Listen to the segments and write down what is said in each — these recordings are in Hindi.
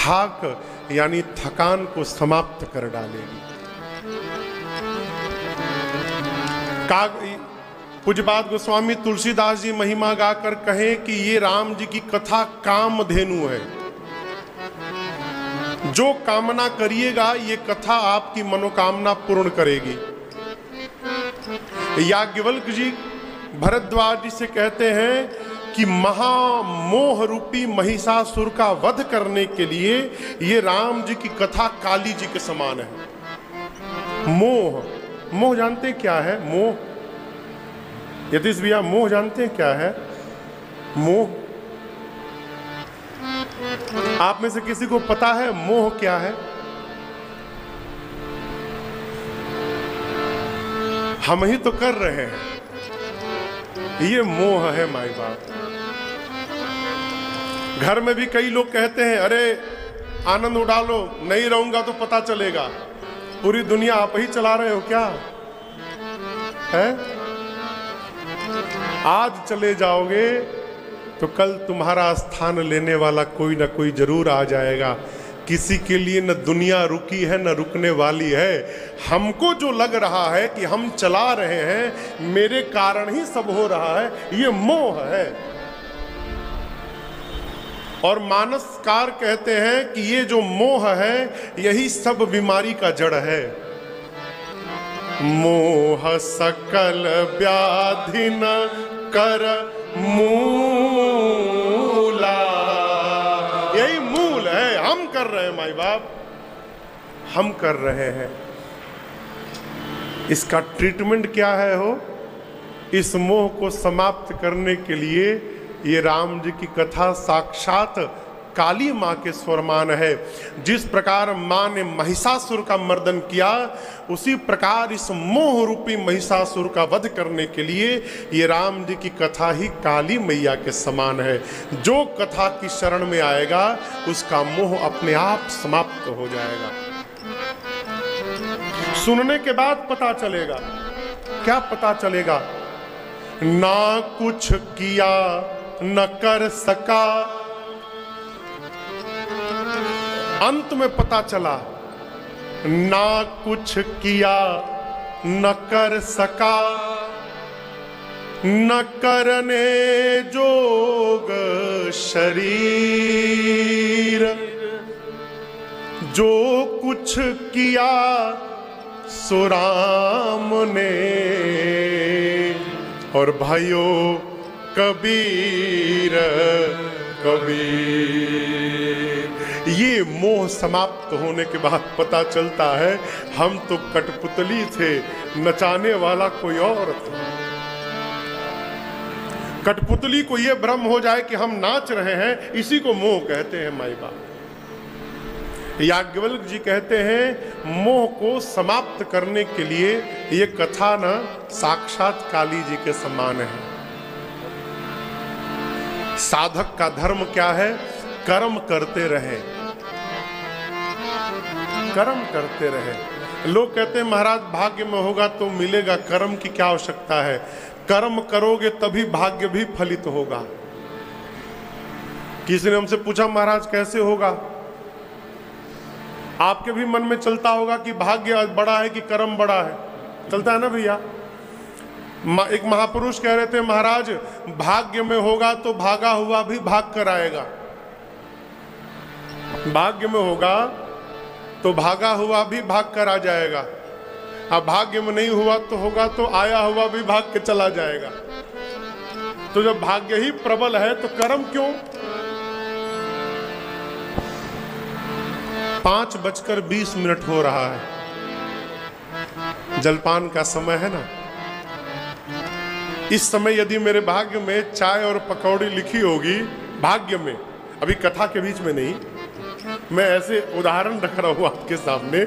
थाक यानी थकान को समाप्त कर डालेगी। पूज्यपाद गोस्वामी तुलसीदास जी महिमा गाकर कहें कि ये राम जी की कथा कामधेनु है। जो कामना करिएगा ये कथा आपकी मनोकामना पूर्ण करेगी। याज्ञवल्क्य जी भरद्वाज जी से कहते हैं कि महामोह रूपी महिषासुर का वध करने के लिए ये राम जी की कथा काली जी के समान है। मोह, मोह जानते हैं क्या है? मोह, यतीश भैया मोह जानते हैं क्या है? मोह आप में से किसी को पता है मोह क्या है? हम ही तो कर रहे हैं। ये मोह है माई बाप। घर में भी कई लोग कहते हैं अरे आनंद उड़ा लो, नहीं रहूंगा तो पता चलेगा। पूरी दुनिया आप ही चला रहे हो क्या है? आज चले जाओगे तो कल तुम्हारा स्थान लेने वाला कोई ना कोई जरूर आ जाएगा। किसी के लिए न दुनिया रुकी है न रुकने वाली है। हमको जो लग रहा है कि हम चला रहे हैं, मेरे कारण ही सब हो रहा है, ये मोह है। और मानसकार कहते हैं कि ये जो मोह है यही सब बीमारी का जड़ है। मोह सकल व्याधि न कर मूला, यही मूल है। हम कर रहे हैं माई बाप, हम कर रहे हैं। इसका ट्रीटमेंट क्या है हो? इस मोह को समाप्त करने के लिए ये राम जी की कथा साक्षात काली माँ के स्वरमान है। जिस प्रकार माँ ने महिषासुर का मर्दन किया, उसी प्रकार इस मोह रूपी महिषासुर का वध करने के लिए ये राम जी की कथा ही काली मैया के समान है। जो कथा की शरण में आएगा उसका मोह अपने आप समाप्त हो जाएगा। सुनने के बाद पता चलेगा। क्या पता चलेगा? ना कुछ किया न कर सका, अंत में पता चला ना कुछ किया न कर सका, न करने जोग शरीर, जो कुछ किया सो राम ने। और भाइयों कबीर कबीर, ये मोह समाप्त होने के बाद पता चलता है हम तो कठपुतली थे, नचाने वाला कोई और था। कठपुतली को ये भ्रम हो जाए कि हम नाच रहे हैं, इसी को मोह कहते हैं माई बाप। याज्ञवल्क्य जी कहते हैं मोह को समाप्त करने के लिए ये कथा न साक्षात काली जी के समान है। साधक का धर्म क्या है? कर्म करते रहे, कर्म करते रहे। लोग कहते हैं महाराज भाग्य में होगा तो मिलेगा, कर्म की क्या आवश्यकता है? कर्म करोगे तभी भाग्य भी फलित होगा। किसी ने हमसे पूछा महाराज कैसे होगा? आपके भी मन में चलता होगा कि भाग्य बड़ा है कि कर्म बड़ा है, चलता है ना भैया? एक महापुरुष कह रहे थे महाराज भाग्य में होगा तो भागा हुआ भी भाग कर आएगा। भाग्य में होगा तो भागा हुआ भी भाग कर आ जाएगा। अब भाग्य में नहीं हुआ तो होगा तो आया हुआ भी भाग के चला जाएगा। तो जब भाग्य ही प्रबल है तो कर्म क्यों? 5:20 हो रहा है, जलपान का समय है ना। इस समय यदि मेरे भाग्य में चाय और पकौड़ी लिखी होगी, भाग्य में, अभी कथा के बीच में नहीं, मैं ऐसे उदाहरण रख रहा हूं आपके सामने।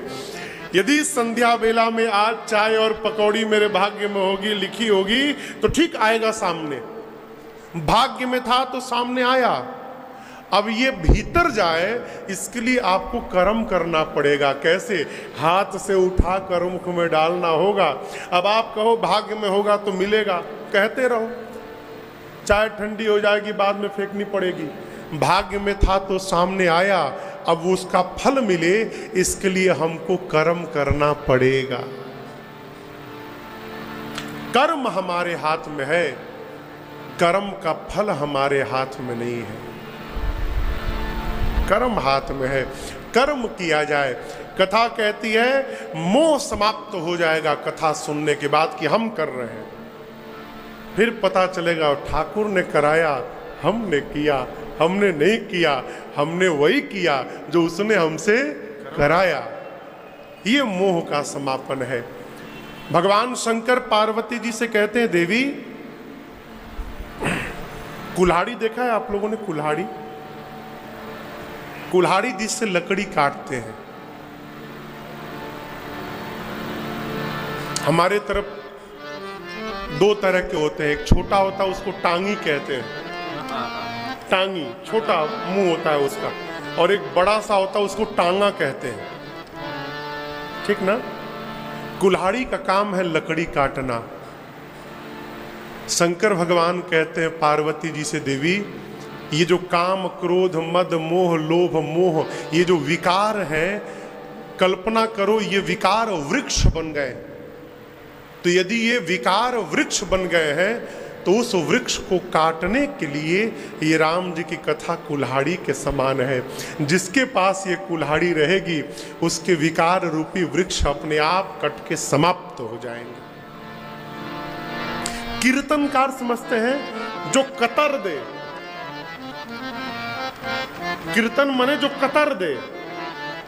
यदि संध्या बेला में आज चाय और पकौड़ी मेरे भाग्य में होगी, लिखी होगी, तो ठीक आएगा सामने। भाग्य में था तो सामने आया। अब ये भीतर जाए इसके लिए आपको कर्म करना पड़ेगा। कैसे? हाथ से उठा कर मुख में डालना होगा। अब आप कहो भाग्य में होगा तो मिलेगा, कहते रहो, चाय ठंडी हो जाएगी बाद में फेंकनी पड़ेगी। भाग्य में था तो सामने आया, अब उसका फल मिले इसके लिए हमको कर्म करना पड़ेगा। कर्म हमारे हाथ में है, कर्म का फल हमारे हाथ में नहीं है। कर्म हाथ में है, कर्म किया जाए। कथा कहती है मोह समाप्त हो जाएगा कथा सुनने के बाद कि हम कर रहे हैं, फिर पता चलेगा ठाकुर ने कराया, हमने किया, हमने नहीं किया, हमने वही किया जो उसने हमसे कराया। ये मोह का समापन है। भगवान शंकर पार्वती जी से कहते हैं देवी, कुल्हाड़ी देखा है आप लोगों ने? कुल्हाड़ी, कुल्हाड़ी जिससे लकड़ी काटते हैं। हमारे तरफ दो तरह के होते हैं, एक छोटा होता है उसको टांगी कहते हैं, टांगी छोटा मुंह होता है उसका, और एक बड़ा सा होता है उसको टांगा कहते हैं, ठीक ना? कुल्हाड़ी का काम है लकड़ी काटना। शंकर भगवान कहते हैं पार्वती जी से देवी, ये जो काम क्रोध मद मोह लोभ मोह ये जो विकार है, कल्पना करो ये विकार वृक्ष बन गए। तो यदि ये विकार वृक्ष बन गए हैं तो उस वृक्ष को काटने के लिए ये राम जी की कथा कुल्हाड़ी के समान है। जिसके पास ये कुल्हाड़ी रहेगी उसके विकार रूपी वृक्ष अपने आप कट के समाप्त हो जाएंगे। कीर्तनकार समझते हैं जो कतर दे, कीर्तन माने जो कतर दे,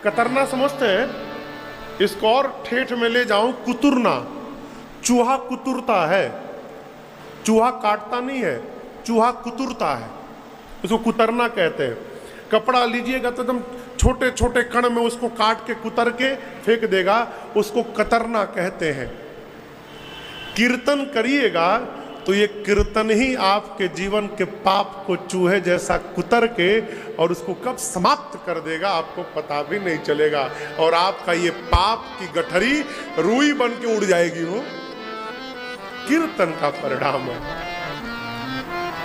कतरना समझते हैं। इसको और ठेठ में ले जाऊं, कुतुरना। चूहा कुतुरता है, चूहा काटता नहीं है, चूहा कुतुरता है, उसको कुतरना कहते हैं। कपड़ा लीजिएगा तो एकदम छोटे छोटे कण में उसको काट के कुतर के फेंक देगा, उसको कतरना कहते हैं। कीर्तन करिएगा तो ये कीर्तन ही आपके जीवन के पाप को चूहे जैसा कुतर के और उसको कब समाप्त कर देगा आपको पता भी नहीं चलेगा, और आपका ये पाप की गठरी रुई बन के उड़ जाएगी। वो कीर्तन का परिणाम है।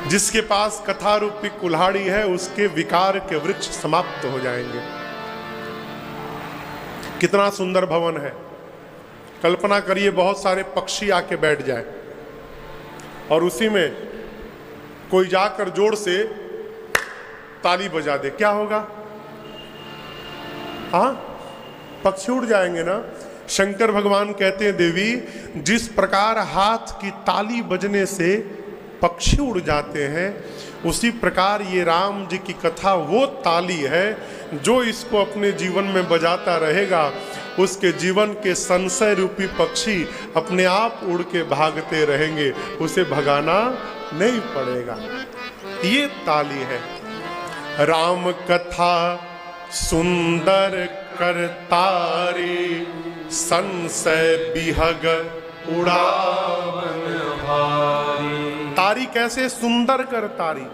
जिसके पास कथा रूपी कुल्हाड़ी है उसके विकार के वृक्ष समाप्त हो जाएंगे। कितना सुंदर भवन है। कल्पना करिए बहुत सारे पक्षी आके बैठ जाए और उसी में कोई जाकर जोर से ताली बजा दे, क्या होगा? हाँ, पक्षी उड़ जाएंगे ना। शंकर भगवान कहते हैं देवी, जिस प्रकार हाथ की ताली बजने से पक्षी उड़ जाते हैं, उसी प्रकार ये राम जी की कथा वो ताली है जो इसको अपने जीवन में बजाता रहेगा, उसके जीवन के संशय रूपी पक्षी अपने आप उड़ के भागते रहेंगे, उसे भगाना नहीं पड़ेगा। ये ताली है। राम कथा सुंदर करतारी, संशय बिहग उड़ावन भारी। तारी कैसे? सुंदर करतारी।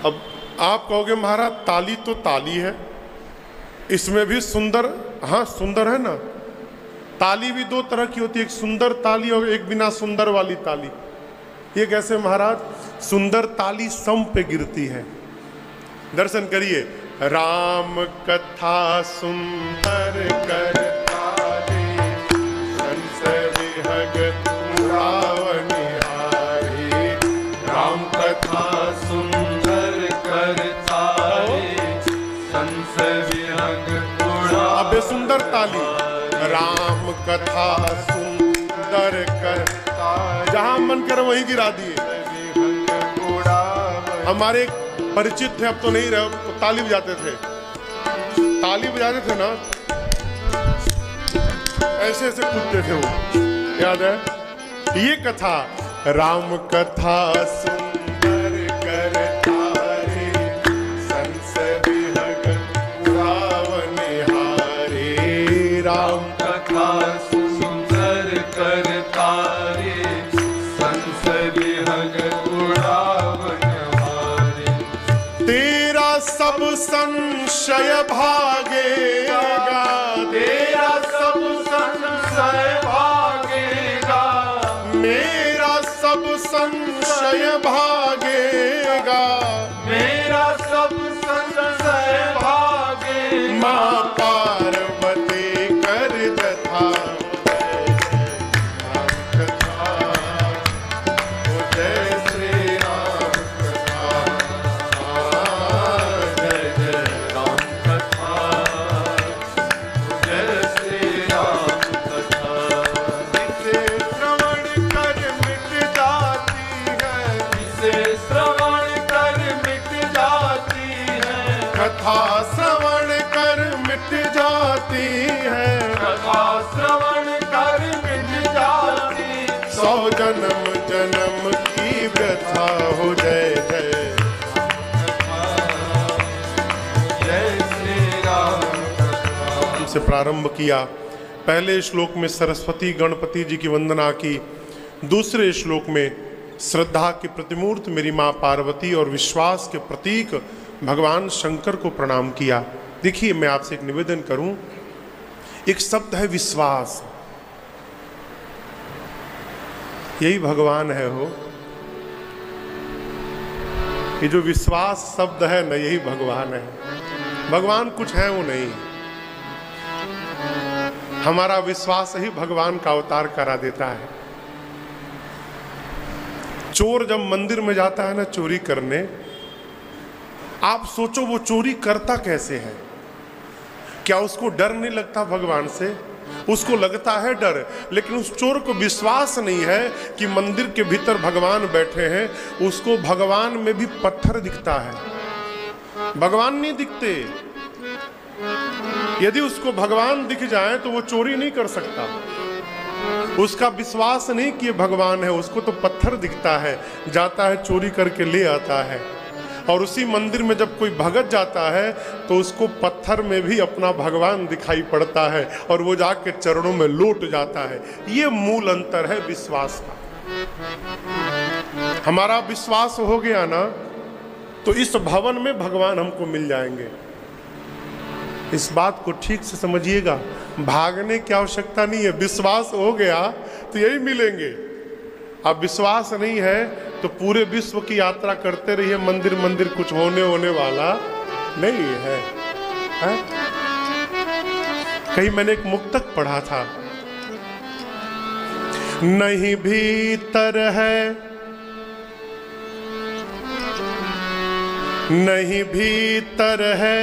अब आप कहोगे महाराज ताली तो ताली है, इसमें भी सुंदर, हाँ सुंदर है ना। ताली भी दो तरह की होती है, एक सुंदर ताली और एक बिना सुंदर वाली ताली। ये कैसे महाराज? सुंदर ताली सम पे गिरती है। दर्शन करिए। राम कथा सुंदर करतारी, संशय विहग उड़ावनि हारी। राम कथा सुंदर करतारी, संशय विहग उड़ावनि। अब सुंदर ताली, राम कथा सुंदर करतारी, जहां मन कर वहीं गिरा दिए। हमारे परिचित थे, अब तो नहीं रहे, तो ताली बजाते थे, ताली बजाते थे ना, ऐसे ऐसे कूदते थे वो, याद है? ये कथा राम कथा सुंदर करतारी, संशय विहग उड़ावनि हारी। राम कथा सुंदर करतारी, संशय विहग उड़ावनि। तेरा सब संशय भागेगा, तेरा सब संशय भागेगा, मेरा सब संशय भागेगा, मेरा सब संशय कथा श्रवण कर मिट जाती है, कथा श्रवण कर मिट जाती, 100 जन्म जन्म की व्यथा हो। जय जय जय श्री राम। से प्रारंभ किया। पहले श्लोक में सरस्वती गणपति जी की वंदना की, दूसरे श्लोक में श्रद्धा की प्रतिमूर्त मेरी माँ पार्वती और विश्वास के प्रतीक भगवान शंकर को प्रणाम किया। देखिए, मैं आपसे एक निवेदन करूं, एक शब्द है विश्वास, यही भगवान है हो। ये जो विश्वास शब्द है ना, यही भगवान है। भगवान कुछ है वो नहीं, हमारा विश्वास ही भगवान का अवतार करा देता है। चोर जब मंदिर में जाता है ना चोरी करने, आप सोचो वो चोरी करता कैसे है? क्या उसको डर नहीं लगता भगवान से? उसको लगता है डर, लेकिन उस चोर को विश्वास नहीं है कि मंदिर के भीतर भगवान बैठे हैं। उसको भगवान में भी पत्थर दिखता है, भगवान नहीं दिखते। यदि उसको भगवान दिख जाए तो वो चोरी नहीं कर सकता। उसका विश्वास नहीं कि भगवान है, उसको तो पत्थर दिखता है, जाता है चोरी करके ले आता है। और उसी मंदिर में जब कोई भगत जाता है तो उसको पत्थर में भी अपना भगवान दिखाई पड़ता है और वो जाके चरणों में लौट जाता है। ये मूल अंतर है विश्वास का। हमारा विश्वास हो गया ना तो इस भवन में भगवान हमको मिल जाएंगे। इस बात को ठीक से समझिएगा, भागने की आवश्यकता नहीं है। विश्वास हो गया तो यही मिलेंगे। अब विश्वास नहीं है तो पूरे विश्व की यात्रा करते रहिए, मंदिर मंदिर कुछ होने वाला नहीं है, है? कहीं मैंने एक मुक्तक पढ़ा था, नहीं भीतर है, नहीं भीतर है,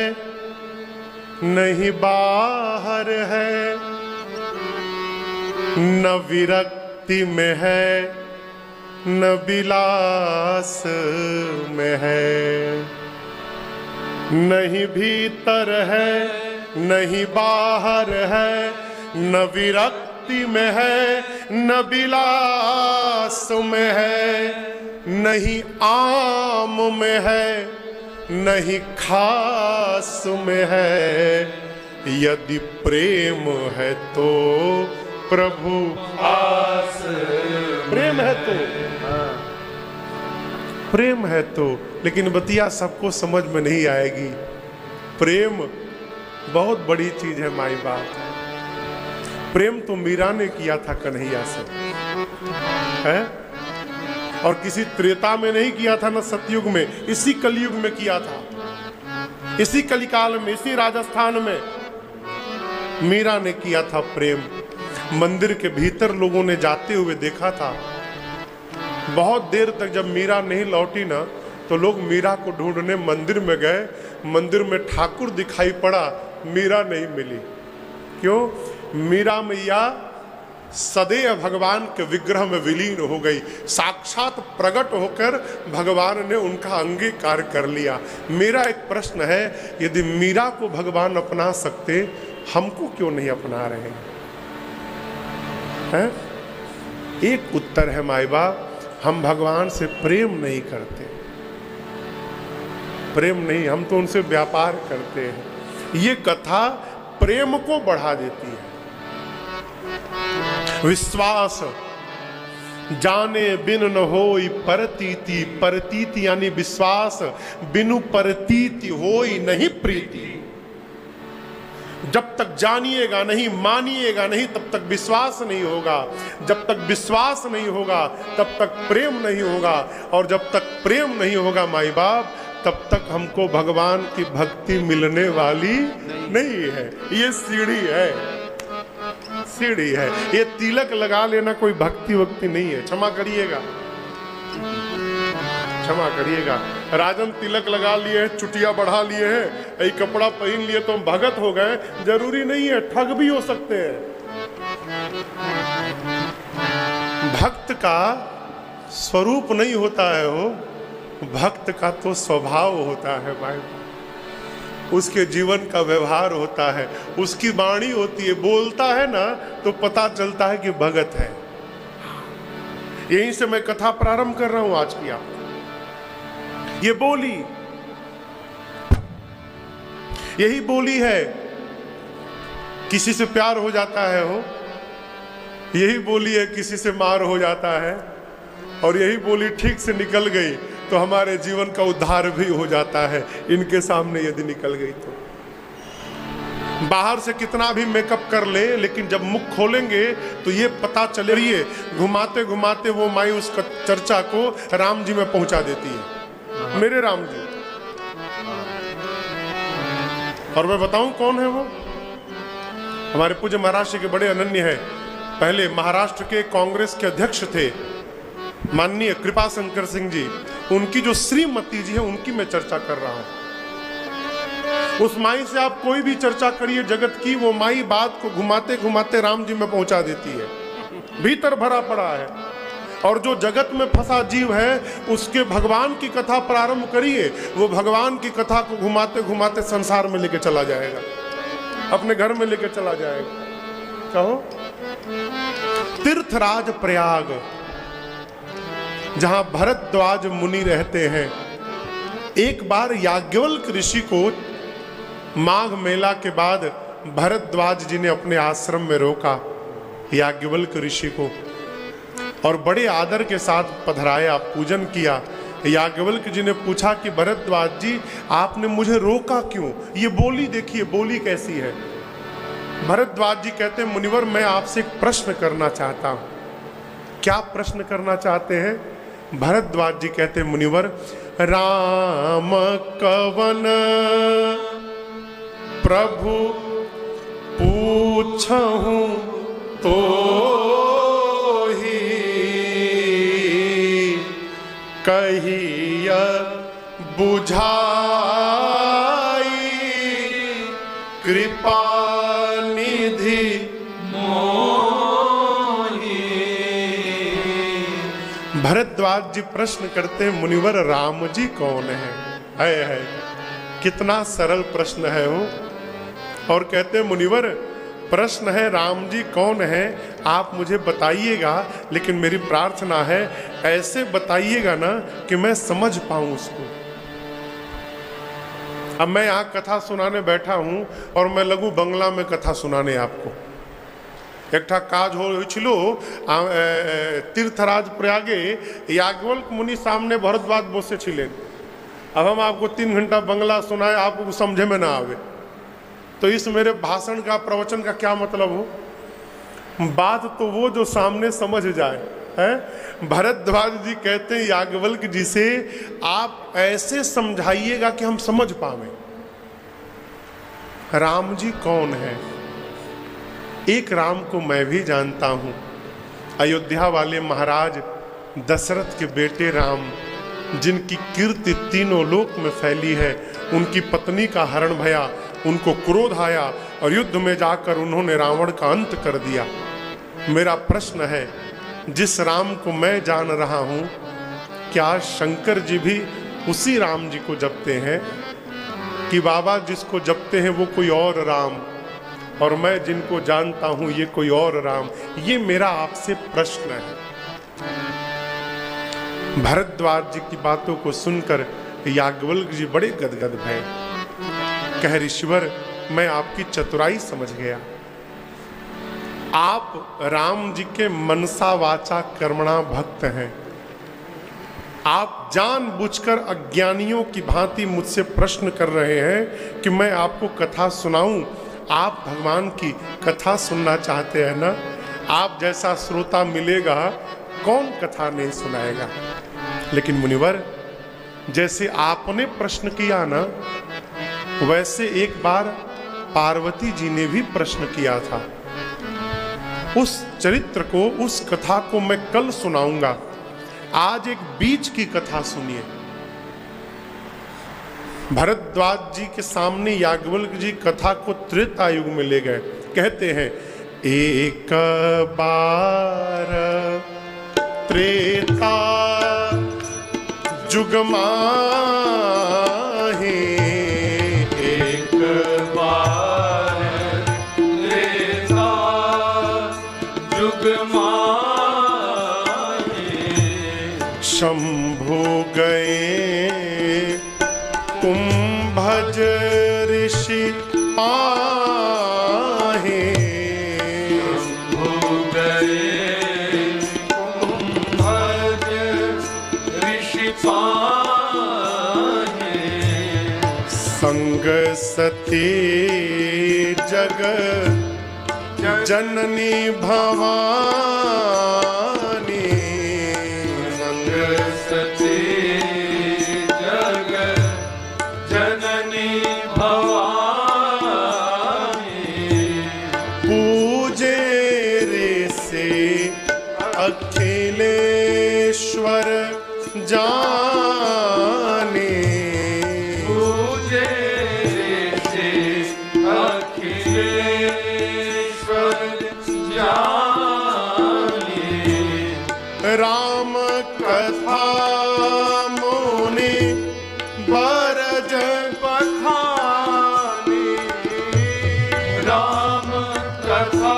नहीं बाहर है, न विरक्ति में है, न विलास में है। नहीं भीतर है, नहीं बाहर है, न विरक्ति में है, न विलास में है, नहीं आम में है, नहीं खास में है। यदि प्रेम है तो प्रभु आस, प्रेम है तो, प्रेम है तो। लेकिन बतिया सबको समझ में नहीं आएगी। प्रेम बहुत बड़ी चीज है माई बाप। प्रेम तो मीरा ने किया था कन्हैया से, है? और किसी त्रेता में नहीं किया था, ना सतयुग में, इसी कलयुग में किया था, इसी कलिकाल में, इसी राजस्थान में मीरा ने किया था प्रेम। मंदिर के भीतर लोगों ने जाते हुए देखा था। बहुत देर तक जब मीरा नहीं लौटी ना तो लोग मीरा को ढूंढने मंदिर में गए। मंदिर में ठाकुर दिखाई पड़ा, मीरा नहीं मिली। क्यों? मीरा मैया सदैव भगवान के विग्रह में विलीन हो गई, साक्षात प्रकट होकर भगवान ने उनका अंगीकार कर लिया। मेरा एक प्रश्न है, यदि मीरा को भगवान अपना सकते, हमको क्यों नहीं अपना रहे हैं? एक उत्तर है माई बाप, हम भगवान से प्रेम नहीं करते। प्रेम नहीं, हम तो उनसे व्यापार करते हैं। ये कथा प्रेम को बढ़ा देती है। विश्वास जाने बिन न होई परतीति, परतीति यानी विश्वास, बिनु परतीति होई नहीं प्रीति। जब तक जानिएगा नहीं, मानिएगा नहीं, तब तक विश्वास नहीं होगा। जब तक विश्वास नहीं होगा तब तक प्रेम नहीं होगा, और जब तक प्रेम नहीं होगा माई बाप, तब तक हमको भगवान की भक्ति मिलने वाली नहीं है। ये सीढ़ी है, सीढ़ी है। ये तिलक लगा लेना कोई भक्ति वक्ति नहीं है। क्षमा करिएगा, क्षमा करिएगा। राजन तिलक लगा लिए हैं, चुटिया बढ़ा लिए हैं, ये कपड़ा पहन लिए तो हम भगत हो गए, जरूरी नहीं है, ठग भी हो सकते हैं। भक्त का स्वरूप नहीं होता है वो, भक्त का तो स्वभाव होता है भाई। उसके जीवन का व्यवहार होता है, उसकी वाणी होती है, बोलता है ना तो पता चलता है कि भगत है। यहीं से मैं कथा प्रारंभ कर रहा हूं आज की आपको। ये बोली, यही बोली है, किसी से प्यार हो जाता है हो, यही बोली है किसी से मार हो जाता है, और यही बोली ठीक से निकल गई तो हमारे जीवन का उद्धार भी हो जाता है, इनके सामने यदि निकल गई तो। बाहर से कितना भी मेकअप कर ले, लेकिन जब मुख खोलेंगे तो ये पता चले रही है, घुमाते घुमाते वो माई उस चर्चा को राम जी में पहुंचा देती है, मेरे राम जी। और मैं बताऊं कौन है वो? हमारे पूज्य महाराष्ट्र के बड़े अनन्य है, पहले महाराष्ट्र के कांग्रेस के अध्यक्ष थे माननीय कृपा शंकर सिंह जी, उनकी जो श्रीमती जी है उनकी मैं चर्चा कर रहा हूं। उस माई से आप कोई भी चर्चा करिए जगत की, वो माई बात को घुमाते घुमाते राम जी में पहुंचा देती है, भीतर भरा पड़ा है। और जो जगत में फंसा जीव है उसके भगवान की कथा प्रारंभ करिए, वो भगवान की कथा को घुमाते घुमाते संसार में लेके चला जाएगा, अपने घर में लेके चला जाएगा। कहो तीर्थराज प्रयाग, जहां भरद्वाज मुनि रहते हैं, एक बार याज्ञवल्क्य ऋषि को माघ मेला के बाद भरद्वाज जी ने अपने आश्रम में रोका याज्ञवल्क्य ऋषि को, और बड़े आदर के साथ पधराया, पूजन किया। याज्ञवल्क्य जी ने पूछा कि भरद्वाज जी आपने मुझे रोका क्यों? ये बोली देखिए, बोली कैसी है। भरद्वाज जी कहते हैं मुनिवर मैं आपसे एक प्रश्न करना चाहता हूं। क्या प्रश्न करना चाहते हैं? भरद्वाज जी कहते हैं मुनिवर, राम कवन प्रभु पूछहूं तो ही कहिया बुझाई कृपा निधि भरद्वाज जी प्रश्न करते हैं मुनिवर राम जी कौन है? कितना सरल प्रश्न है वो। और कहते हैं मुनिवर प्रश्न है राम जी कौन है, आप मुझे बताइएगा, लेकिन मेरी प्रार्थना है ऐसे बताइएगा ना कि मैं समझ पाऊं उसको। अब मैं यहाँ कथा सुनाने बैठा हूं और मैं लगू बंगला में कथा सुनाने आपको। एकठा काज हो छिलो तीर्थराज प्रयागे, याज्ञवल्क्य मुनि सामने भरद्वाज बसे छिलेन। अब हम आपको 3 घंटा बंगला सुनाए, आपको समझे में ना आवे, तो इस मेरे भाषण का, प्रवचन का क्या मतलब हो? बात तो वो जो सामने समझ जाए है। भरद्वाज जी कहते हैं याज्ञवल्क्य जी से आप ऐसे समझाइएगा कि हम समझ पावे राम जी कौन है। एक राम को मैं भी जानता हूं, अयोध्या वाले महाराज दशरथ के बेटे राम, जिनकी कीर्ति तीनों लोक में फैली है। उनकी पत्नी का हरण भया, उनको क्रोध आया और युद्ध में जाकर उन्होंने रावण का अंत कर दिया। मेरा प्रश्न है, जिस राम को मैं जान रहा हूं, क्या शंकर जी भी उसी राम जी को जपते हैं कि बाबा जिसको जपते हैं वो कोई और राम, और मैं जिनको जानता हूं ये कोई और राम? ये मेरा आपसे प्रश्न है। भरद्वाज जी की बातों को सुनकर याज्ञवल्क्य जी बड़े गदगद भये। कह ऋषिवर मैं आपकी चतुराई समझ गया, आप राम जी के मनसा वाचा कर्मणा भक्त हैं। आप जानबूझकर अज्ञानियों की भांति मुझसे प्रश्न कर रहे हैं कि मैं आपको कथा सुनाऊं। आप भगवान की कथा सुनना चाहते हैं ना? आप जैसा श्रोता मिलेगा कौन कथा नहीं सुनाएगा। लेकिन मुनिवर जैसे आपने प्रश्न किया ना, वैसे एक बार पार्वती जी ने भी प्रश्न किया था। उस चरित्र को, उस कथा को मैं कल सुनाऊंगा। आज एक बीच की कथा सुनिए। भरद्वाज जी के सामने याज्ञवल्क्य जी कथा को त्रेता युग में ले गए। कहते हैं एक बार त्रेता जुग माहे, एक ऋषि आहे। शंभु गए कुंभज ऋषि पाहे। संग सती जग जननी भवानी। संग सती जग जननी भवानी। पूजे रे से अखिलेश्वर जाने। पूजे से अखिलेश्वर जाने। राम कथा मुनि बरज बखानी। राम कथा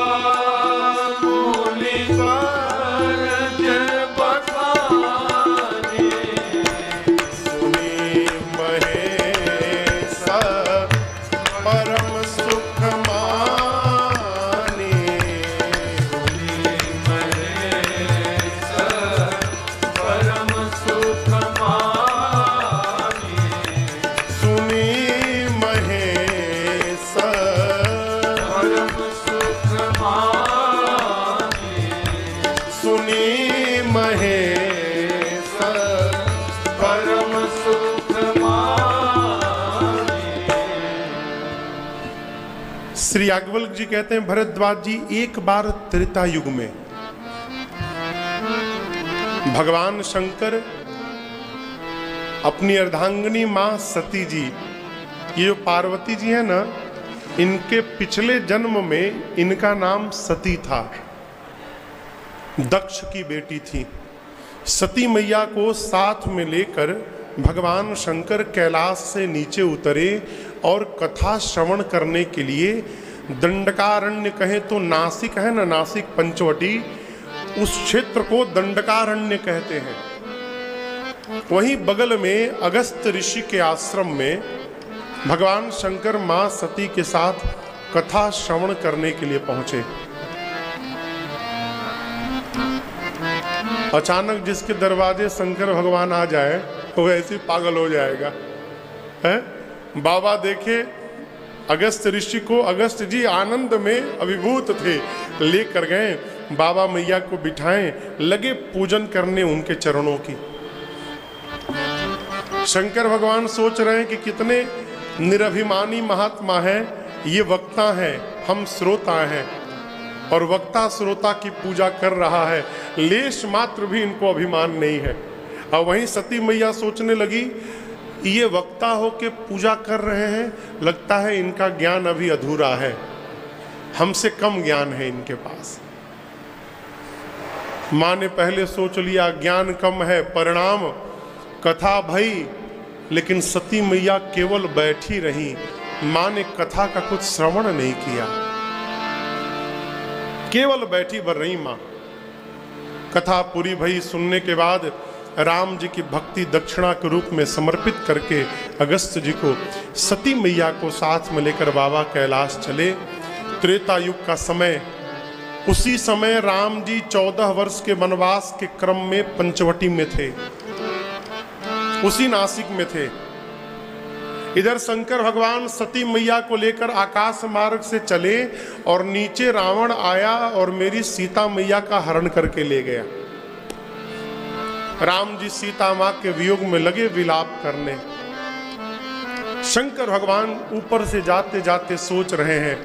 मुनि बरज बखानी। सुनी महेश परम सुख मानी। परम सुख मानी। सुनी महेश परम सुख मानी। सुनी महेश परम सुख मानी। श्री याज्ञवल्क्य जी कहते हैं भरद्वाज जी, एक बार त्रेता युग में भगवान शंकर अपनी अर्धांगिनी मां सती जी, ये जो पार्वती जी है ना, इनके पिछले जन्म में इनका नाम सती था, दक्ष की बेटी थी। सती मैया को साथ में लेकर भगवान शंकर कैलाश से नीचे उतरे और कथा श्रवण करने के लिए दंडकारण्य, कहें तो नासिक है ना, नासिक पंचवटी, उस क्षेत्र को दंडकारण्य कहते हैं। वहीं बगल में अगस्त ऋषि के आश्रम में भगवान शंकर मां सती के साथ कथा श्रवण करने के लिए पहुंचे। अचानक जिसके दरवाजे शंकर भगवान आ जाए वो ऐसे पागल हो जाएगा है। बाबा देखे अगस्त ऋषि को, अगस्त जी आनंद में अभिभूत थे, लेकर गए, बाबा मैया को बिठाएं, लगे पूजन करने उनके चरणों की। शंकर भगवान सोच रहे हैं कि कितने निरभिमानी महात्मा हैं, ये वक्ता हैं, हम श्रोता हैं, और वक्ता श्रोता की पूजा कर रहा है, लेश मात्र भी इनको अभिमान नहीं है। और वहीं सती मैया सोचने लगी, ये वक्ता होके पूजा कर रहे हैं, लगता है इनका ज्ञान अभी अधूरा है, हमसे कम ज्ञान है इनके पास। माँ ने पहले सोच लिया ज्ञान कम है, परिणाम कथा भई, लेकिन सती मैया केवल बैठी रही, माँ ने कथा का कुछ श्रवण नहीं किया, केवल बैठी बर रही माँ। कथा पूरी भई, सुनने के बाद राम जी की भक्ति दक्षिणा के रूप में समर्पित करके अगस्त जी को, सती मैया को साथ में लेकर बाबा कैलाश चले। त्रेता युग का समय, उसी समय राम जी 14 वर्ष के वनवास के क्रम में पंचवटी में थे, उसी नासिक में थे। इधर शंकर भगवान सती मैया को लेकर आकाश मार्ग से चले और नीचे रावण आया और मेरी सीता मैया का हरण करके ले गया। राम जी सीता मां के वियोग में लगे विलाप करने। शंकर भगवान ऊपर से जाते जाते सोच रहे हैं,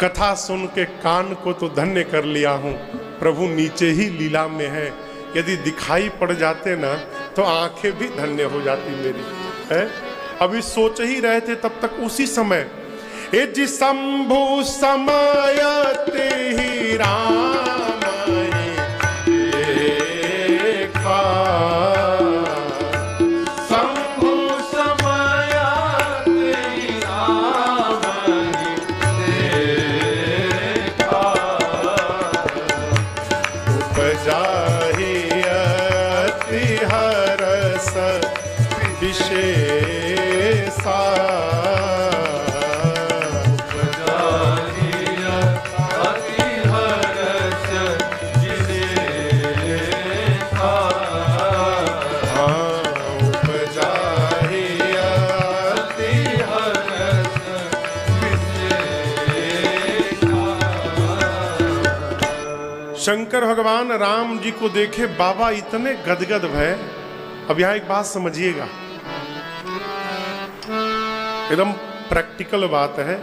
कथा सुन के कान को तो धन्य कर लिया हूं, प्रभु नीचे ही लीला में है, यदि दिखाई पड़ जाते ना तो आंखें भी धन्य हो जाती मेरी है। अभी सोच ही रहे थे, तब तक उसी समय ए जी शंभु समायते ही राम देखा, शंभु समायते ही राम देखा। उपजा ही अति हरस विशेषा, शंकर भगवान राम जी को देखे बाबा इतने गदगद भय। अब यहां एक बात समझिएगा, एकदम प्रैक्टिकल बात है।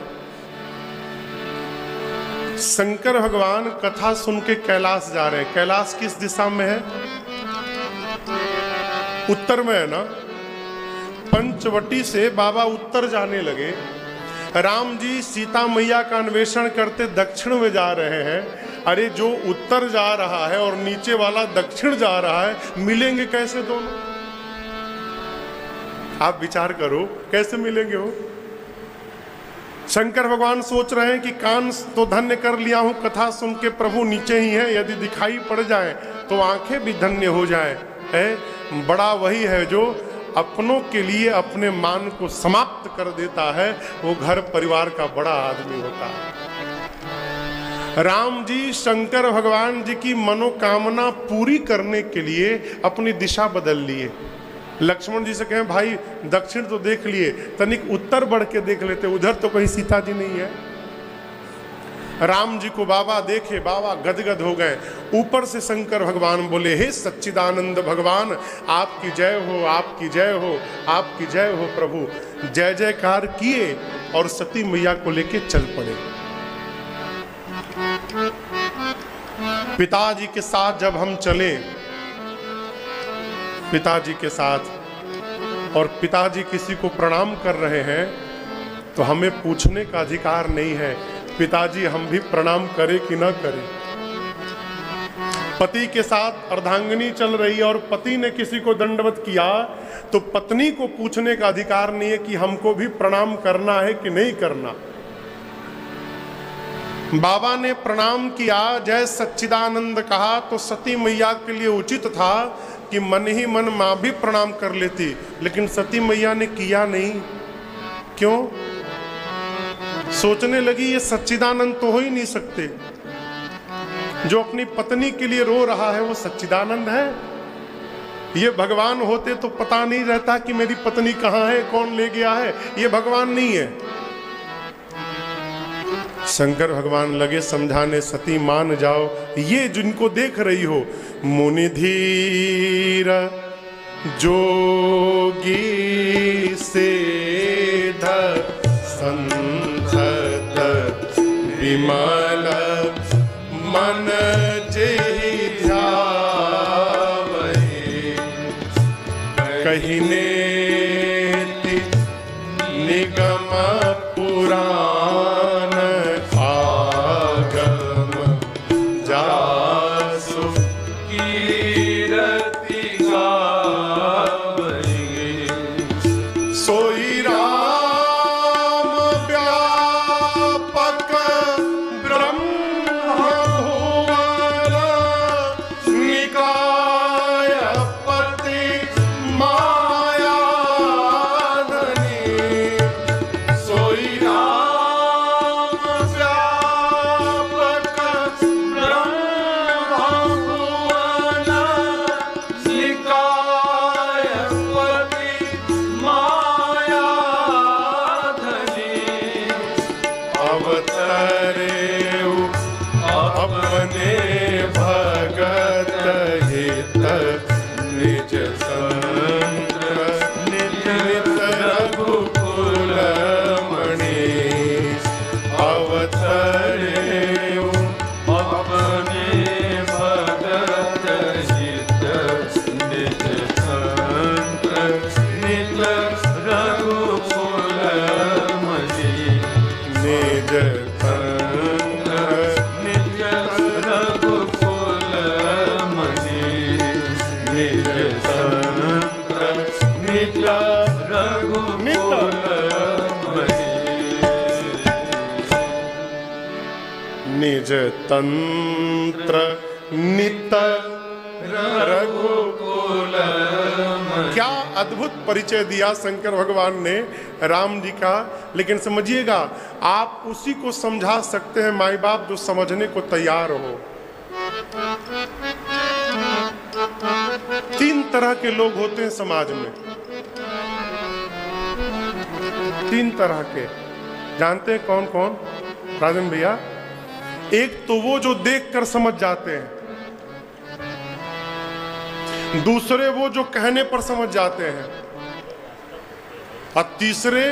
शंकर भगवान कथा सुन के कैलाश जा रहे हैं। कैलाश किस दिशा में है? उत्तर में है ना। पंचवटी से बाबा उत्तर जाने लगे। राम जी सीता मैया का अन्वेषण करते दक्षिण में जा रहे हैं। अरे जो उत्तर जा रहा है और नीचे वाला दक्षिण जा रहा है, मिलेंगे कैसे दोनों? आप विचार करो, कैसे मिलेंगे वो? शंकर भगवान सोच रहे हैं कि कान तो धन्य कर लिया हूं, कथा सुन के प्रभु नीचे ही है, यदि दिखाई पड़ जाए तो आंखें भी धन्य हो जाए। है बड़ा वही है जो अपनों के लिए अपने मान को समाप्त कर देता है, वो घर परिवार का बड़ा आदमी होता है। राम जी शंकर भगवान जी की मनोकामना पूरी करने के लिए अपनी दिशा बदल लिए। लक्ष्मण जी से कहें भाई दक्षिण तो देख लिए, तनिक उत्तर बढ़ के देख लेते, उधर तो कहीं सीता जी नहीं है। राम जी को बाबा देखे, बाबा गदगद हो गए। ऊपर से शंकर भगवान बोले, हे सच्चिदानंद भगवान, आपकी जय हो, आपकी जय हो, आपकी जय हो प्रभु। जय जयकार किए और सती मैया को लेके चल पड़े। पिताजी के साथ जब हम चले, पिताजी के साथ, और पिताजी किसी को प्रणाम कर रहे हैं तो हमें पूछने का अधिकार नहीं है पिताजी हम भी प्रणाम करें कि ना करें। पति के साथ अर्धांगिनी चल रही है और पति ने किसी को दंडवत किया तो पत्नी को पूछने का अधिकार नहीं है कि हमको भी प्रणाम करना है कि नहीं करना। बाबा ने प्रणाम किया, जय सच्चिदानंद कहा तो सती मैया के लिए उचित था कि मन ही मन मां भी प्रणाम कर लेती, लेकिन सती मैया ने किया नहीं। क्यों? सोचने लगी ये सच्चिदानंद तो हो ही नहीं सकते, जो अपनी पत्नी के लिए रो रहा है वो सच्चिदानंद है। ये भगवान होते तो पता नहीं रहता कि मेरी पत्नी कहाँ है, कौन ले गया है। ये भगवान नहीं है। शंकर भगवान लगे समझाने, सती मान जाओ, ये जिनको देख रही हो मुनि धीर जोगी सेध संसत विमल मन जेहि ध्यावै कहिने निगम पुराण आगम जासु कीरति गावै सोई राम व्यापक ब्रह्म भुवन निकाय पति माया धनी सोई राम व्यापक ब्रह्म भुवन निकाय पति माया धनी अवतरेउ अपने भगत हित निज संत नित नित रघुकुल मणि अवतरेउ अपने भगत हित निज संत नित रघुकुल मणि निज संत निज रघुकुल मणि निज संत निज रघुकुल मणि निज तंत्र नित रघुकुल मणि। क्या अद्भुत परिचय दिया शंकर भगवान ने राम जी का। लेकिन समझिएगा, आप उसी को समझा सकते हैं माई बाप जो समझने को तैयार हो। तीन तरह के लोग होते हैं समाज में, तीन तरह के। जानते हैं कौन कौन? राजन भैया, एक तो वो जो देखकर समझ जाते हैं, दूसरे वो जो कहने पर समझ जाते हैं, और तीसरे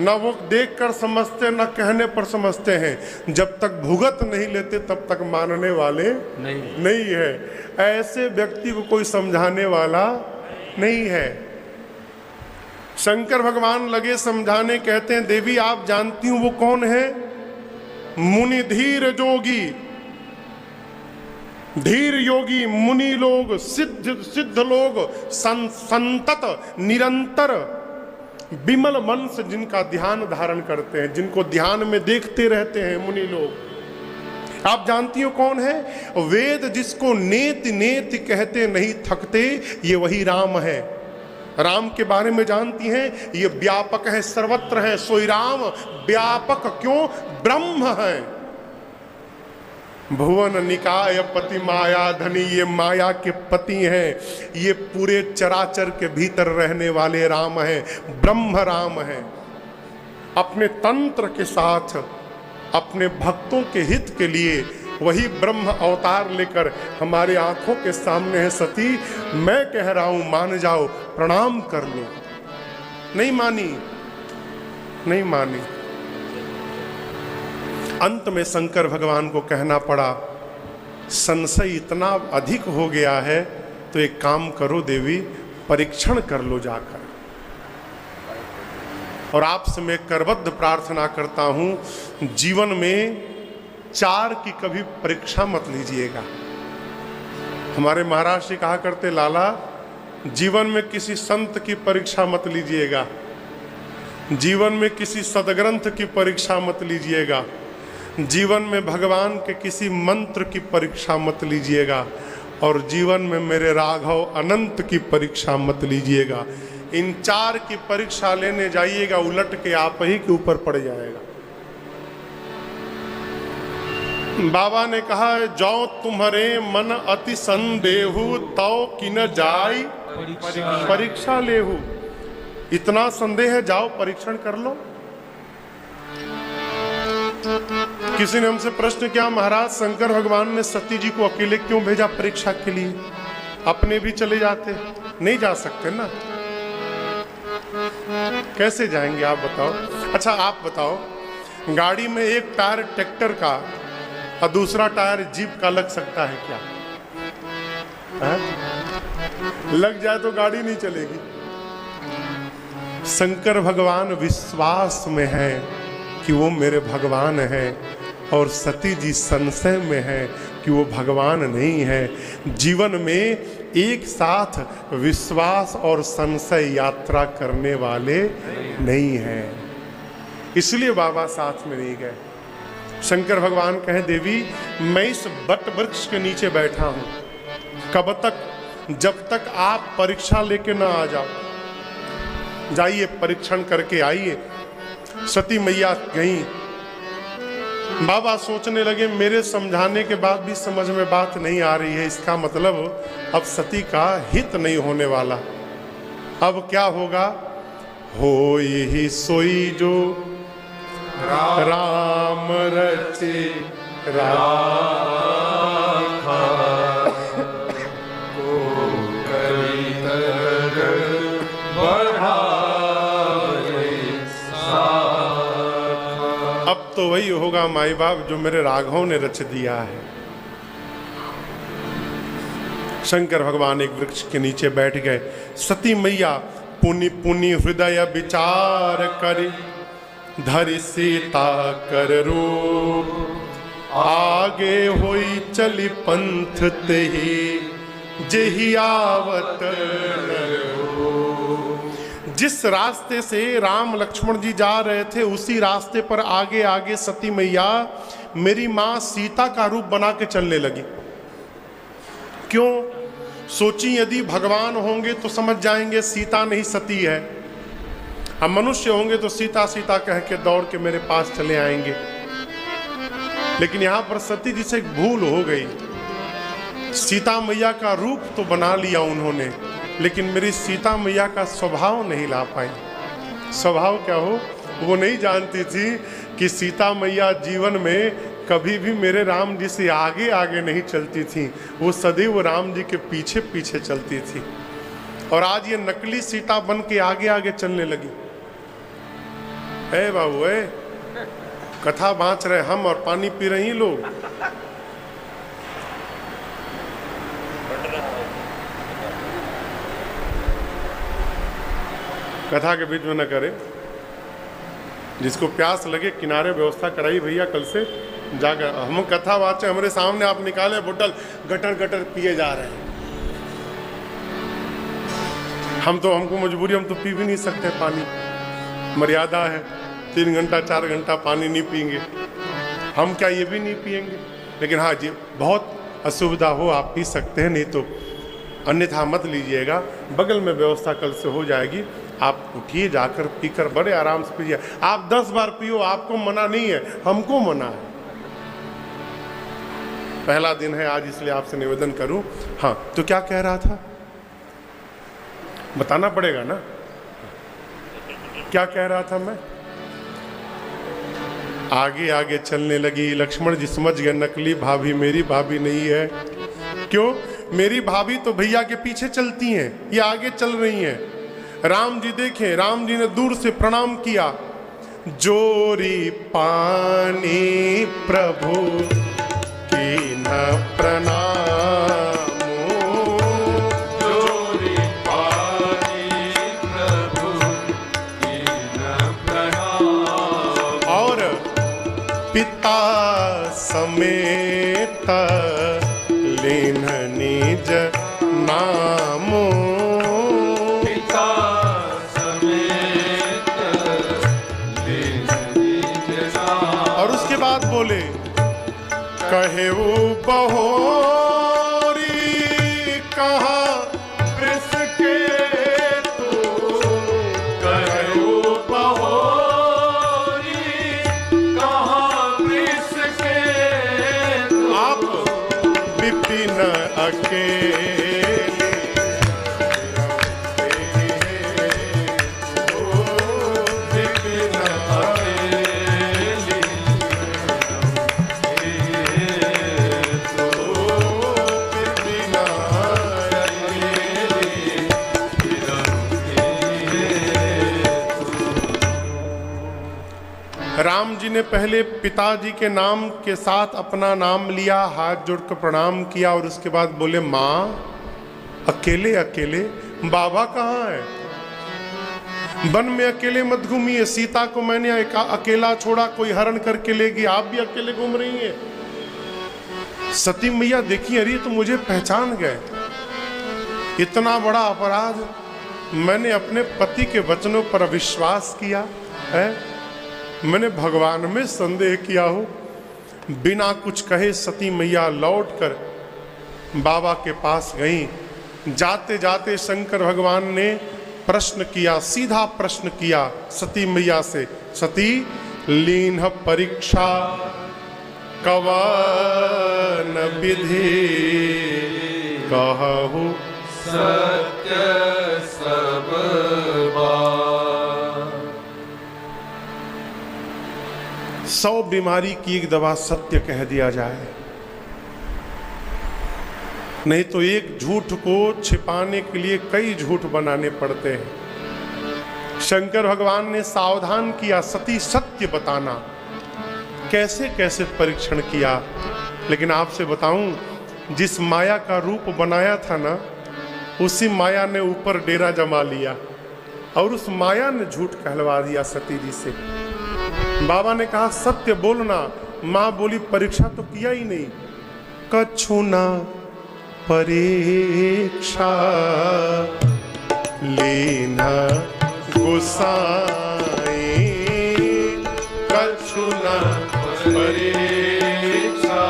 न वो देखकर समझते न कहने पर समझते हैं। जब तक भुगत नहीं लेते तब तक मानने वाले नहीं है। ऐसे व्यक्ति को कोई समझाने वाला नहीं है। शंकर भगवान लगे समझाने, कहते हैं देवी आप जानती हो वो कौन है? मुनि धीर जोगी, धीर योगी मुनि लोग, सिद्ध लोग, संतत निरंतर विमल मन से जिनका ध्यान धारण करते हैं, जिनको ध्यान में देखते रहते हैं मुनि लोग। आप जानती हो कौन है? वेद जिसको नेति नेति कहते नहीं थकते, ये वही राम है। राम के बारे में जानती हैं? ये व्यापक है, सर्वत्र है। सोई राम व्यापक क्यों? ब्रह्म है। भुवन निकाय पति माया धनी, ये माया के पति हैं। ये पूरे चराचर के भीतर रहने वाले राम हैं, ब्रह्म राम हैं। अपने तंत्र के साथ अपने भक्तों के हित के लिए वही ब्रह्म अवतार लेकर हमारे आंखों के सामने है। सती मैं कह रहा हूं मान जाओ, प्रणाम कर लो। नहीं मानी, नहीं मानी। अंत में शंकर भगवान को कहना पड़ा, संशय इतना अधिक हो गया है तो एक काम करो देवी, परीक्षण कर लो जाकर। और आपसे मैं करबद्ध प्रार्थना करता हूं, जीवन में 4 की कभी परीक्षा मत लीजिएगा। हमारे महाराज जी कहा करते, लाला जीवन में किसी संत की परीक्षा मत लीजिएगा, जीवन में किसी सदग्रंथ की परीक्षा मत लीजिएगा, जीवन में भगवान के किसी मंत्र की परीक्षा मत लीजिएगा, और जीवन में मेरे राघव अनंत की परीक्षा मत लीजिएगा। इन 4 की परीक्षा लेने जाइएगा, उलट के आप ही के ऊपर पड़ जाएगा। बाबा ने कहा, जो तुम्हारे मन अति संदेहु तौ कि न जाई परीक्षा लेहु। इतना संदेह है, जाओ परीक्षण कर लो। किसी ने हमसे प्रश्न किया, महाराज शंकर भगवान ने सती जी को अकेले क्यों भेजा परीक्षा के लिए? अपने भी चले जाते। नहीं जा सकते ना, कैसे जाएंगे आप बताओ? अच्छा आप बताओ, गाड़ी में एक टायर ट्रैक्टर का और दूसरा टायर जीप का लग सकता है क्या? लग जाए तो गाड़ी नहीं चलेगी। शंकर भगवान विश्वास में है कि वो मेरे भगवान है, और सती जी संशय में है कि वो भगवान नहीं है। जीवन में एक साथ विश्वास और संशय यात्रा करने वाले नहीं हैं, इसलिए बाबा साथ में नहीं गए। शंकर भगवान कहे, देवी मैं इस बट वृक्ष के नीचे बैठा हूं, कब तक? जब तक आप परीक्षा लेके ना आ जाओ। जाइए परीक्षण करके आइए। सती मैया गई। बाबा सोचने लगे, मेरे समझाने के बाद भी समझ में बात नहीं आ रही है, इसका मतलब अब सती का हित नहीं होने वाला। अब क्या होगा? हो यही सोई जो राम रचे राखा, को करी तरग बढ़ाए साखा। अब तो वही होगा माई बाप जो मेरे राघव ने रच दिया है। शंकर भगवान एक वृक्ष के नीचे बैठ गए। सती मैया पुनि पुनि हृदय विचार करी, धरि सीता कर रूप, आगे होई चली पंथ तेहि, जेहि आवत हो। जिस रास्ते से राम लक्ष्मण जी जा रहे थे उसी रास्ते पर आगे आगे सती मैया मेरी माँ सीता का रूप बना के चलने लगी। क्यों? सोची यदि भगवान होंगे तो समझ जाएंगे सीता नहीं सती है, अब मनुष्य होंगे तो सीता सीता कह के दौड़ के मेरे पास चले आएंगे। लेकिन यहां पर सती जी से एक भूल हो गई। सीता मैया का रूप तो बना लिया उन्होंने, लेकिन मेरी सीता मैया का स्वभाव नहीं ला पाई। स्वभाव क्या हो वो नहीं जानती थी कि सीता मैया जीवन में कभी भी मेरे राम जी से आगे आगे नहीं चलती थी, वो सदैव राम जी के पीछे पीछे चलती थी। और आज ये नकली सीता बन के आगे आगे चलने लगी। ए बाबू, कथा बाँच रहे हम और पानी पी रही लोग। कथा के बीच में न करे। जिसको प्यास लगे किनारे व्यवस्था कराई भैया, कल से जाकर हम कथा वाचे, हमारे सामने आप निकाले बोतल, गटर गटर पिए जा रहे हैं। हमको मजबूरी, हम तो पी भी नहीं सकते पानी, मर्यादा है। 3 घंटा 4 घंटा पानी नहीं पिएंगे हम, क्या ये भी नहीं पिएंगे? लेकिन हाँ जी, बहुत असुविधा हो आप पी सकते हैं, नहीं तो अन्यथा मत लीजिएगा। बगल में व्यवस्था कल से हो जाएगी, आप उठिए, जाकर पीकर बड़े आराम से पीजिए। आप 10 बार पियो, आपको मना नहीं है, हमको मना है। पहला दिन है आज, इसलिए आपसे निवेदन करूं। हाँ, तो क्या कह रहा था, बताना पड़ेगा ना, क्या कह रहा था मैं? आगे आगे चलने लगी। लक्ष्मण जी समझ गए, नकली भाभी मेरी भाभी नहीं है। क्यों? मेरी भाभी तो भैया के पीछे चलती हैं, ये आगे चल रही हैं। राम जी देखें, राम जी ने दूर से प्रणाम किया। जोरी पानी प्रभु की न प्रणाम, जोरी पानी प्रभु की न प्रणाम। और पिता समेत लीन निज नामो। पिता समेत लीन निज नाम। और उसके बाद बोले, कहे वो बहोरी कहाँ वृष के तू, कहे वो बहोरी कहाँ वृष के तू। आप विपिन अकेले विपिन अकेली राम जी ने पहले पिताजी के नाम के साथ अपना नाम लिया, हाथ जोड़कर प्रणाम किया और उसके बाद बोले, माँ अकेले अकेले, बाबा कहाँ है? वन में अकेले मत घूमिए, सीता को मैंने अकेला छोड़ा, कोई हरण करके ले गई, आप भी अकेले घूम रही हैं। सती मैया देखी, अरे तो मुझे पहचान गए, इतना बड़ा अपराध, मैंने अपने पति के वचनों पर अविश्वास किया है, मैंने भगवान में संदेह किया हो। बिना कुछ कहे सती मैया लौटकर बाबा के पास गई। जाते जाते शंकर भगवान ने प्रश्न किया, सीधा प्रश्न किया सती मैया से, सती लीन परीक्षा कवन विधि कहु सत्य सब बात। 100 बीमारी की एक दवा सत्य कह दिया जाए, नहीं तो एक झूठ को छिपाने के लिए कई झूठ बनाने पड़ते हैं। शंकर भगवान ने सावधान किया, सती सत्य बताना। कैसे कैसे परीक्षण किया, लेकिन आपसे बताऊं, जिस माया का रूप बनाया था ना, उसी माया ने ऊपर डेरा जमा लिया और उस माया ने झूठ कहलवा दिया सती जी से। बाबा ने कहा सत्य बोलना, माँ बोली परीक्षा तो किया ही नहीं। कछु ना परीक्षा लेना गोसाई, कछु ना परीक्षा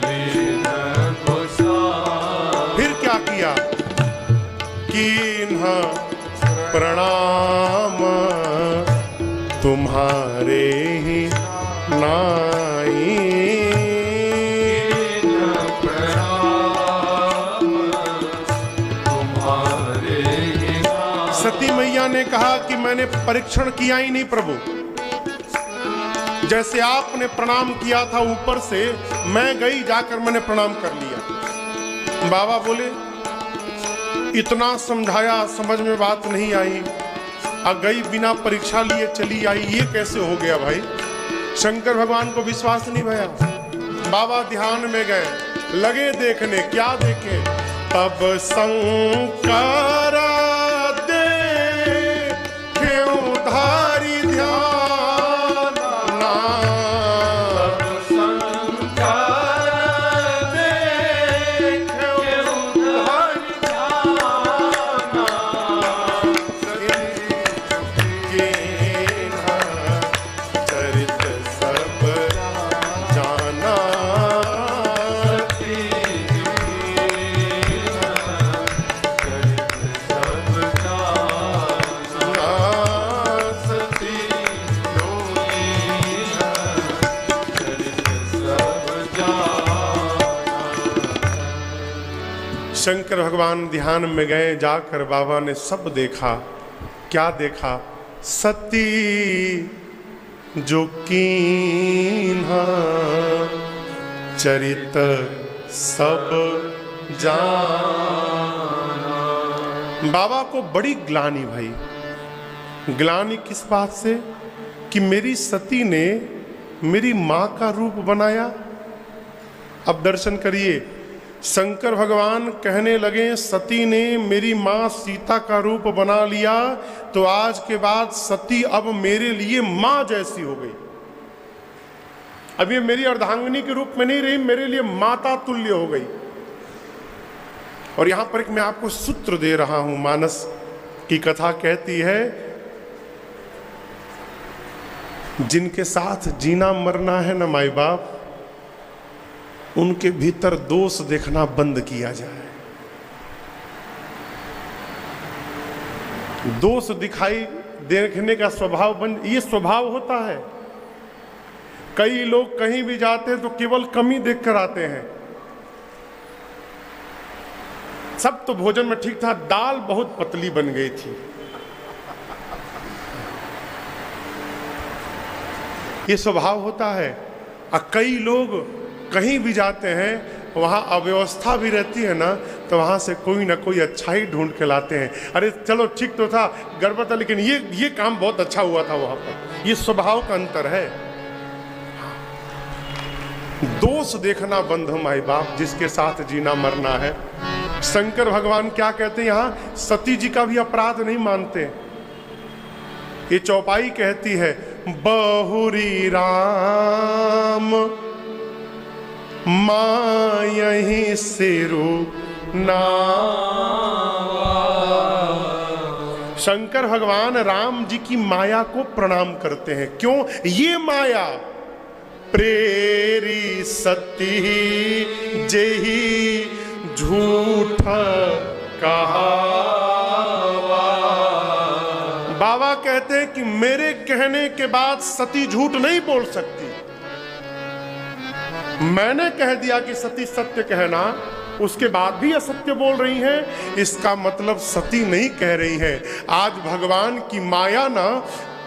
लेना गोसाई। फिर क्या किया, कीन्हा प्रणाम तुम्हारे ही नाई। सती मैया ने कहा कि मैंने परीक्षण किया ही नहीं प्रभु, जैसे आपने प्रणाम किया था ऊपर से, मैं गई जाकर मैंने प्रणाम कर लिया। बाबा बोले इतना समझाया, समझ में बात नहीं आई, गई बिना परीक्षा लिए चली आई, ये कैसे हो गया भाई? शंकर भगवान को विश्वास नहीं भया। बाबा ध्यान में गए, लगे देखने, क्या देखे? तब शंकर देखे उधारी ध्यान, तब शंकर देखे उधारी ध्यान, चरित सब जाना, शंकर भगवान ध्यान में गए, जाकर बाबा ने सब देखा। क्या देखा? सती जो कीन्हा चरित सब जाना। बाबा को बड़ी ग्लानि भाई। ग्लानि किस बात से? कि मेरी सती ने मेरी माँ का रूप बनाया। अब दर्शन करिए, शंकर भगवान कहने लगे सती ने मेरी माँ सीता का रूप बना लिया, तो आज के बाद सती अब मेरे लिए माँ जैसी हो गई। अब ये मेरी अर्धांगिनी के रूप में नहीं रही, मेरे लिए माता तुल्य हो गई। और यहां पर एक मैं आपको सूत्र दे रहा हूं। मानस की कथा कहती है, जिनके साथ जीना मरना है ना माई बाप, उनके भीतर दोष देखना बंद किया जाए। दोष दिखाई देखने का स्वभाव बंद, ये स्वभाव होता है। कई लोग कहीं भी जाते हैं तो केवल कमी देखकर आते हैं। सब तो भोजन में ठीक था, दाल बहुत पतली बन गई थी। ये स्वभाव होता है। कई लोग कहीं भी जाते हैं, वहाँ अव्यवस्था भी रहती है ना, तो वहाँ से कोई ना कोई अच्छा ही ढूंढ के लाते हैं। अरे चलो ठीक तो था, गड़बड़ था, लेकिन ये काम बहुत अच्छा हुआ था वहाँ पर। ये स्वभाव का अंतर है। दोष देखना बंद हो माई बाप, जिसके साथ जीना मरना है। शंकर भगवान क्या कहते हैं यहाँ? सती जी का भी अपराध नहीं मानते। ये चौपाई कहती है, बहुरी राम माँ यहीं सिरु नावा। शंकर भगवान राम जी की माया को प्रणाम करते हैं। क्यों? ये माया प्रेरी सती जेही झूठ कहावा। बाबा कहते हैं कि मेरे कहने के बाद सती झूठ नहीं बोल सकती। मैंने कह दिया कि सती सत्य कहना, उसके बाद भी असत्य बोल रही हैं, इसका मतलब सती नहीं कह रही है। आज भगवान की माया ना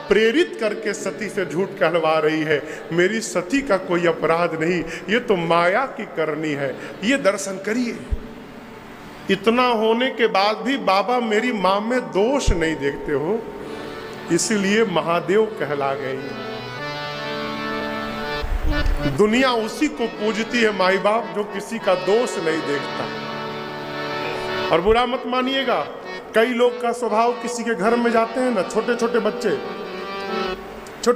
प्रेरित करके सती से झूठ कहलवा रही है। मेरी सती का कोई अपराध नहीं, ये तो माया की करनी है। ये दर्शन करिए। इतना होने के बाद भी बाबा मेरी माँ में दोष नहीं देखते हो, इसीलिए महादेव कहला गई। दुनिया उसी को पूजती है माई बाप जो किसी का दोष नहीं देखता। और बुरा मत मानिएगा, कई लोग का स्वभाव, किसी के घर में जाते हैं ना, छोटे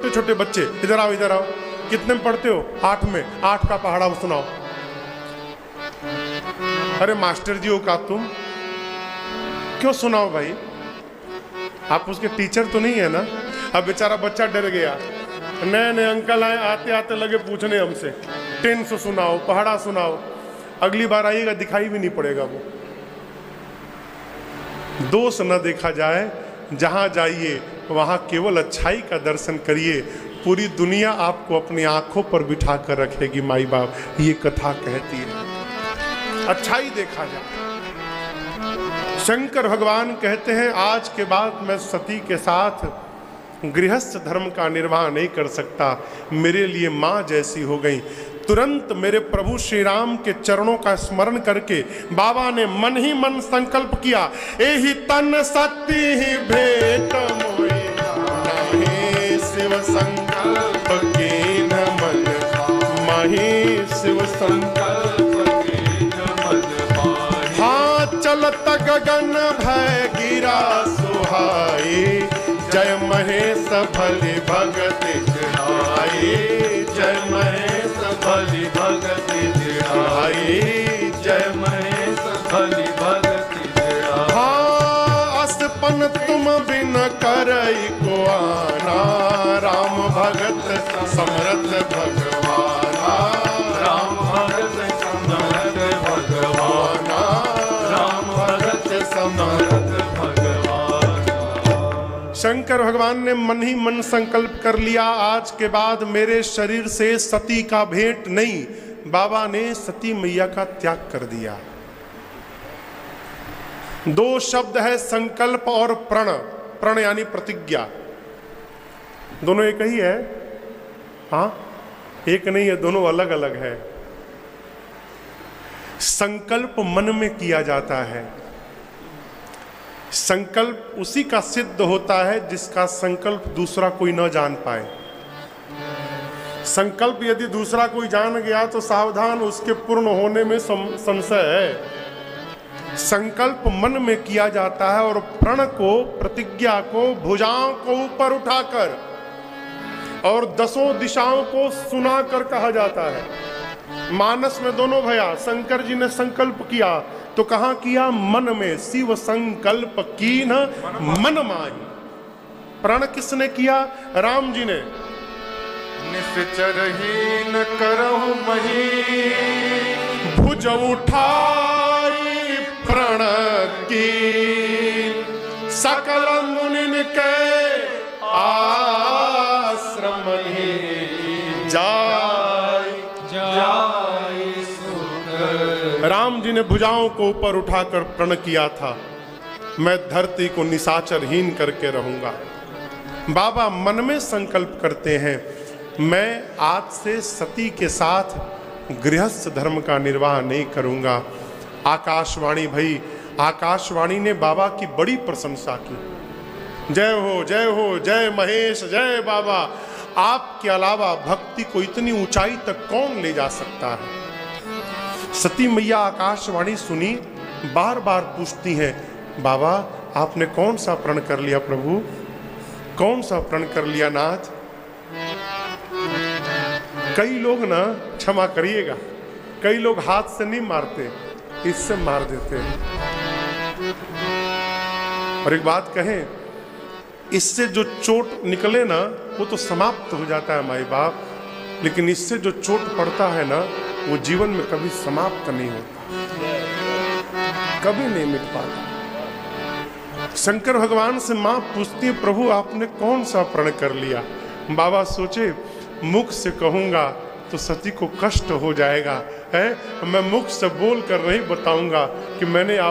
छोटे बच्चे, इधर आओ इधर आओ, कितने में पढ़ते हो? 8 में। 8 का पहाड़ा सुनाओ। अरे मास्टर जी हो का तुम? क्यों सुनाओ भाई? आप उसके टीचर तो नहीं है ना? अब बेचारा बच्चा डर गया। नए नए अंकल आए, आते आते लगे पूछने हमसे 10 सुनाओ, पहाड़ा सुनाओ। अगली बार आइएगा दिखाई भी नहीं पड़ेगा वो। दोष न देखा जाए, जहां जाइए वहां केवल अच्छाई का दर्शन करिए। पूरी दुनिया आपको अपनी आंखों पर बिठा कर रखेगी माई बाप, ये कथा कहती है। अच्छाई देखा जाए। शंकर भगवान कहते हैं आज के बाद मैं सती के साथ गृहस्थ धर्म का निर्वाह नहीं कर सकता, मेरे लिए माँ जैसी हो गई। तुरंत मेरे प्रभु श्री राम के चरणों का स्मरण करके बाबा ने मन ही मन संकल्प किया, एहि तन सती ही भेंट मोहि, नाहि शिव संकल्प कीन मन माहि, शिव संकल्प कीन मन माहि। हाँ चलत गगन भय गिरा सुहाई, जय महेश भली भगति जनाई, जय महेश भली भगति जनाई, जय महेश भली भगति जनाई। हाँ असपन तुम बिन करई को आना, राम भगत समरथ भगवाना, राम भगत समरथ भगवाना, राम भगत समरथ भगवाना। शंकर भगवान ने मन ही मन संकल्प कर लिया, आज के बाद मेरे शरीर से सती का भेंट नहीं। बाबा ने सती मैया का त्याग कर दिया। दो शब्द है संकल्प और प्रण। प्रण यानी प्रतिज्ञा, दोनों एक ही है, हाँ एक नहीं है, दोनों अलग अलग है। संकल्प मन में किया जाता है, संकल्प उसी का सिद्ध होता है जिसका संकल्प दूसरा कोई न जान पाए। संकल्प यदि दूसरा कोई जान गया तो सावधान, उसके पूर्ण होने में संशय है। संकल्प मन में किया जाता है और प्रण को, प्रतिज्ञा को भुजाओं को ऊपर उठाकर और दसों दिशाओं को सुनाकर कहा जाता है। मानस में दोनों भैया, शंकर जी ने संकल्प किया तो कहाँ किया? मन में। शिव संकल्प कीन मन माही। प्रण किसने किया? राम जी ने। निश्चरहीन करहु मही, भुज उठाई प्रण की, सकल मुनिन के आश्रम जाय जाय सुख। राम जी ने भुजाओं को ऊपर उठाकर प्रण किया था, मैं धरती को निशाचरहीन करके रहूंगा। बाबा मन में संकल्प करते हैं, मैं आज से सती के साथ गृहस्थ धर्म का निर्वाह नहीं करूंगा। आकाशवाणी भाई, आकाशवाणी ने बाबा की बड़ी प्रशंसा की। जय हो जय हो, जय महेश, जय बाबा। आपके अलावा भक्ति को इतनी ऊंचाई तक कौन ले जा सकता है। सती मैया आकाशवाणी सुनी, बार बार पूछती हैं, बाबा आपने कौन सा प्रण कर लिया प्रभु, कौन सा प्रण कर लिया नाथ। कई लोग ना, क्षमा करिएगा, कई लोग हाथ से नहीं मारते, इससे मार देते हैं। और एक बात कहें, इससे जो चोट निकले ना वो तो समाप्त हो जाता है माई बाप, लेकिन इससे जो चोट पड़ता है ना वो जीवन में कभी समाप्त नहीं होता, कभी नहीं मिट पाता। शंकर भगवान से मां पूछती, प्रभु आपने कौन सा प्रण कर लिया। बाबा सोचे, मुख से कहूंगा तो सती को कष्ट हो जाएगा, है मैं मुख से बोल कर नहीं बताऊंगा कि मैंने आप